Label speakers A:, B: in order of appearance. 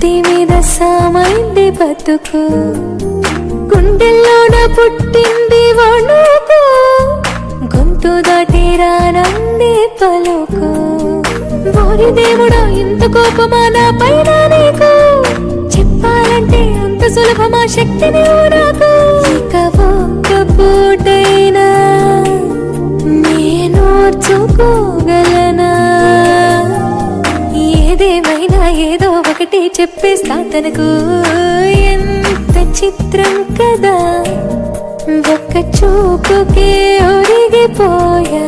A: నెత్తి మీద సామైంది బతుకు, గుండెల్లోన పుట్టింది వణుకు, గొంతు దాటి రానంది పలుకు. ఓరి దేవుడా ఇంత కోపమా నా పైన నీకు, చెప్పాలంటే అంత సులభమా శక్తిని నాకు. ఇక ఒక్క పూటైనా నేనోర్చుకోగలనా, ఏదేమైనా ఏదో ఒకటి చెప్పేస్తా తనకు. ఎంత చిత్రం కదా, ఒక్క చూపుకే ఒరిగిపోయా.